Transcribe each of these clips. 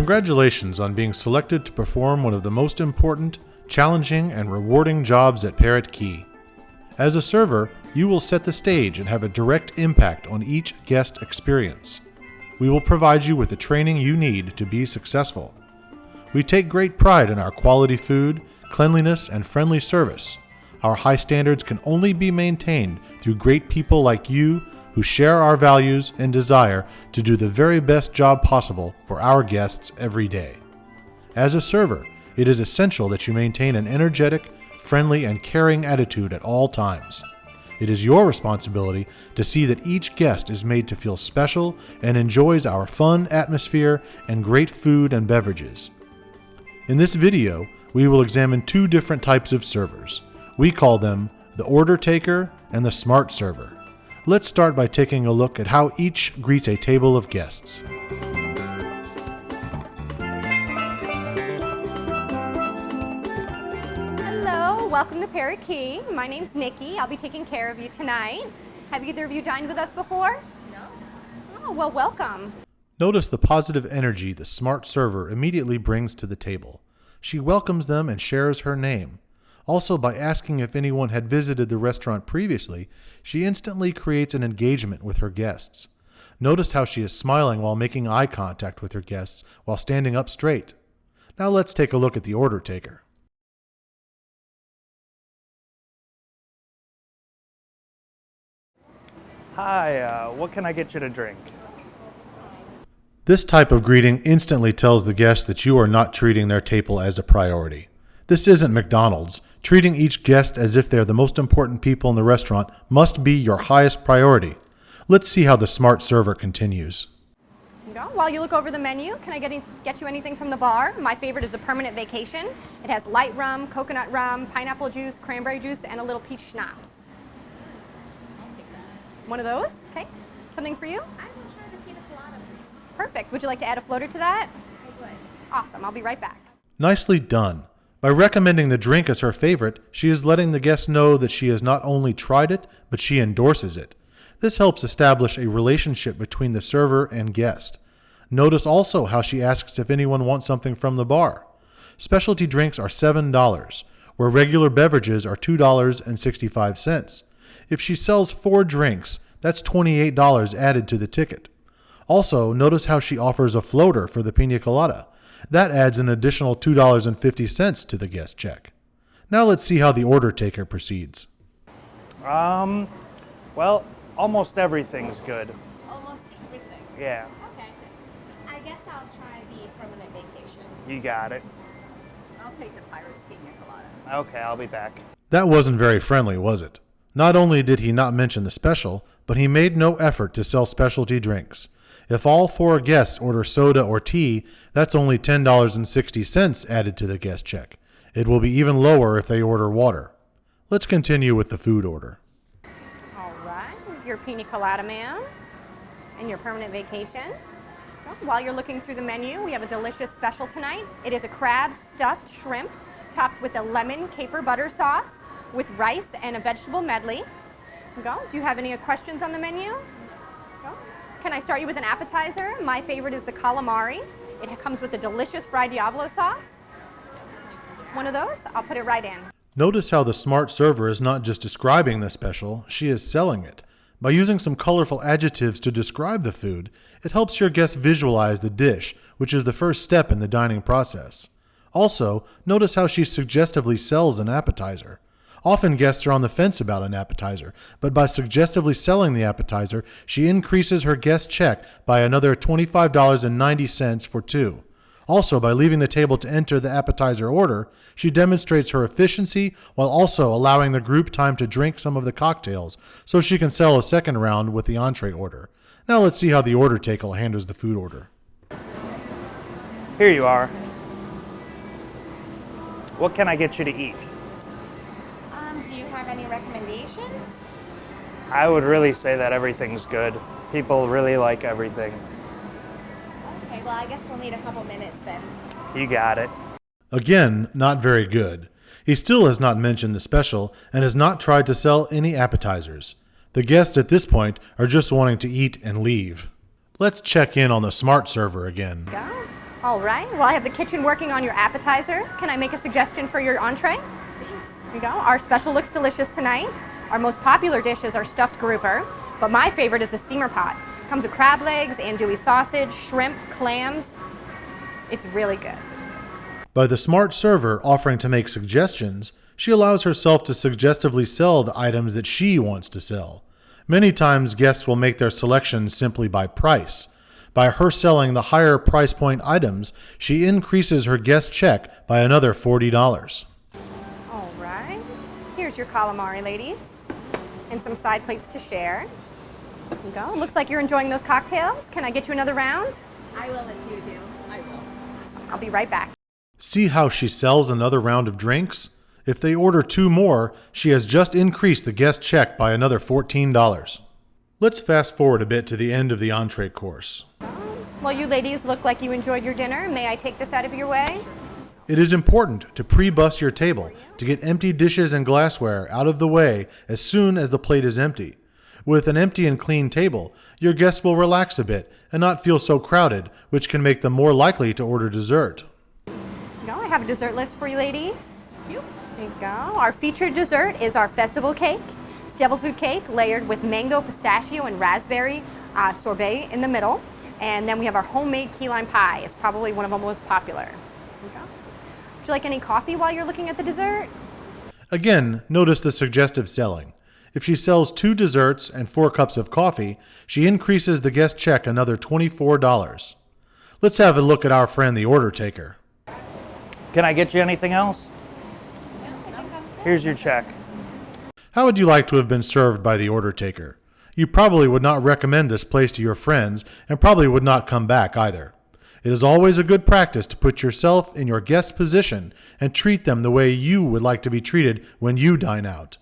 Congratulations on being selected to perform one of the most important, challenging, and rewarding jobs at Parrot Key. As a server, you will set the stage and have a direct impact on each guest experience. We will provide you with the training you need to be successful. We take great pride in our quality food, cleanliness, and friendly service. Our high standards can only be maintained through great people like you who share our values and desire to do the very best job possible for our guests every day. As a server, it is essential that you maintain an energetic, friendly, and caring attitude at all times. It is your responsibility to see that each guest is made to feel special and enjoys our fun atmosphere and great food and beverages. In this video, we will examine two different types of servers. We call them the order taker and the smart server. Let's start by taking a look at how each greets a table of guests. Hello, welcome to Parrot Key. My name's Nikki. I'll be taking care of you tonight. Have either of you dined with us before? No. Oh, well, welcome. Notice the positive energy the smart server immediately brings to the table. She welcomes them and shares her name. Also, by asking if anyone had visited the restaurant previously, she instantly creates an engagement with her guests. Notice how she is smiling while making eye contact with her guests while standing up straight. Now let's take a look at the order taker. Hi, what can I get you to drink? This type of greeting instantly tells the guest that you are not treating their table as a priority. This isn't McDonald's. Treating each guest as if they're the most important people in the restaurant must be your highest priority. Let's see how the smart server continues. While you look over the menu, can I get you anything from the bar? My favorite is the Permanent Vacation. It has light rum, coconut rum, pineapple juice, cranberry juice, and a little peach schnapps. I'll take that. One of those? Okay. Something for you? I will try the pina colada, please. Perfect. Would you like to add a floater to that? I would. Awesome. I'll be right back. Nicely done. By recommending the drink as her favorite, she is letting the guest know that she has not only tried it, but she endorses it. This helps establish a relationship between the server and guest. Notice also how she asks if anyone wants something from the bar. Specialty drinks are $7, where regular beverages are $2.65. If she sells 4 drinks, that's $28 added to the ticket. Also, notice how she offers a floater for the pina colada. That adds an additional $2.50 to the guest check. Now let's see how the order taker proceeds. Well, almost everything's good. Almost everything. Yeah, Okay. I guess I'll try the Permanent Vacation. you got it. I'll take the Pirates Pina Colada. Okay, I'll be back. That wasn't very friendly, was it? Not only did he not mention the special, but he made no effort to sell specialty drinks. If all 4 guests order soda or tea, that's only $10.60 added to the guest check. It will be even lower if they order water. Let's continue with the food order. All right. Your pina colada, ma'am, and your Permanent Vacation. Well, while you're looking through the menu, we have a delicious special tonight. It is a crab stuffed shrimp topped with a lemon caper butter sauce with rice and a vegetable medley. Go. Do you have any questions on the menu? Go. Can I start you with an appetizer? My favorite is the calamari. It comes with a delicious fried Diablo sauce. One of those? I'll put it right in. Notice how the smart server is not just describing the special, she is selling it. By using some colorful adjectives to describe the food, it helps your guests visualize the dish, which is the first step in the dining process. Also, notice how she suggestively sells an appetizer. Often guests are on the fence about an appetizer, but by suggestively selling the appetizer, she increases her guest check by another $25.90 for 2. Also, by leaving the table to enter the appetizer order, she demonstrates her efficiency while also allowing the group time to drink some of the cocktails so she can sell a second round with the entree order. Now let's see how the order taker handles the food order. Here you are. What can I get you to eat? Do you have any recommendations? I would really say that everything's good. People really like everything. Okay, well, I guess we'll need a couple minutes then. You got it. Again, not very good. He still has not mentioned the special and has not tried to sell any appetizers. The guests at this point are just wanting to eat and leave. Let's check in on the smart server again. Go. All right, well, I have the kitchen working on your appetizer. Can I make a suggestion for your entree? Here you go. Our special looks delicious tonight. Our most popular dish is our stuffed grouper, but my favorite is the steamer pot. Comes with crab legs, andouille sausage, shrimp, clams. It's really good. By the smart server offering to make suggestions, she allows herself to suggestively sell the items that she wants to sell. Many times guests will make their selections simply by price. By her selling the higher price point items, she increases her guest check by another $40. All right, here's your calamari, ladies, and some side plates to share. There you go. Looks like you're enjoying those cocktails. Can I get you another round? I will if you do. I will. I'll be right back. See how she sells another round of drinks? If they order 2 more, she has just increased the guest check by another $14. Let's fast forward a bit to the end of the entree course. Well, you ladies look like you enjoyed your dinner. May I take this out of your way? It is important to pre-bus your table to get empty dishes and glassware out of the way as soon as the plate is empty. With an empty and clean table, your guests will relax a bit and not feel so crowded, which can make them more likely to order dessert. I have a dessert list for you ladies. There you go. Our featured dessert is our festival cake. It's devil's food cake layered with mango, pistachio, and raspberry sorbet in the middle. And then we have our homemade key lime pie. It's probably one of our most popular. There you go. Would you like any coffee while you're looking at the dessert? Again, notice the suggestive selling. If she sells 2 desserts and 4 cups of coffee, she increases the guest check another $24. Let's have a look at our friend the order taker. Can I get you anything else? Here's your check. How would you like to have been served by the order taker? You probably would not recommend this place to your friends and probably would not come back either. It is always a good practice to put yourself in your guest's position and treat them the way you would like to be treated when you dine out.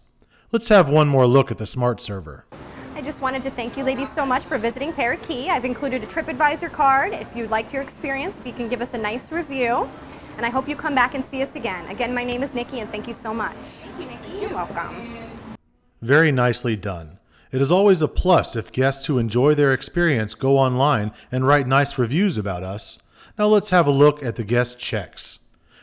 Let's have one more look at the smart server. I just wanted to thank you ladies so much for visiting Parrot Key. I've included a TripAdvisor card. If you liked your experience, if you can give us a nice review. And I hope you come back and see us again. Again, my name is Nikki, and thank you so much. Thank you, Nikki. You're welcome. Very nicely done. It is always a plus if guests who enjoy their experience go online and write nice reviews about us. Now let's have a look at the guest checks.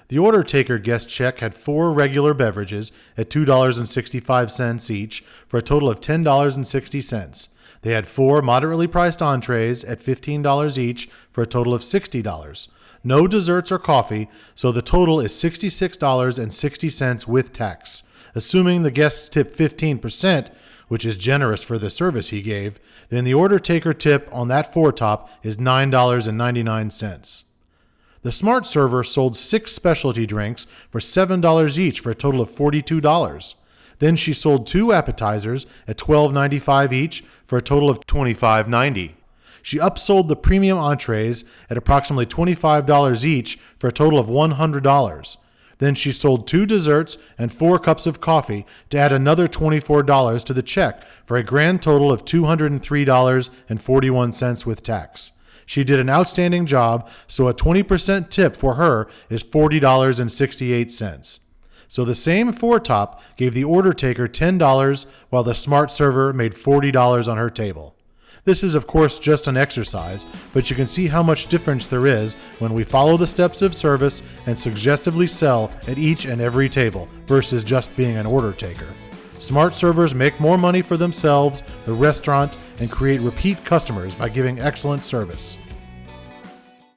The order taker guest check had 4 regular beverages at $2.65 each for a total of $10.60. They had 4 moderately priced entrees at $15 each for a total of $60. No desserts or coffee, so the total is $66.60 with tax. Assuming the guests tip 15%, which is generous for the service he gave, then the order taker tip on that foretop is $9.99. The smart server sold 6 specialty drinks for $7 each for a total of $42. Then she sold 2 appetizers at $12.95 each for a total of $25.90. She upsold the premium entrees at approximately $25 each for a total of $100. Then she sold 2 desserts and 4 cups of coffee to add another $24 to the check for a grand total of $203.41 with tax. She did an outstanding job, so a 20% tip for her is $40.68. So the same foretop gave the order taker $10 while the smart server made $40 on her table. This is of course just an exercise, but you can see how much difference there is when we follow the steps of service and suggestively sell at each and every table versus just being an order taker. Smart servers make more money for themselves, the restaurant, and create repeat customers by giving excellent service.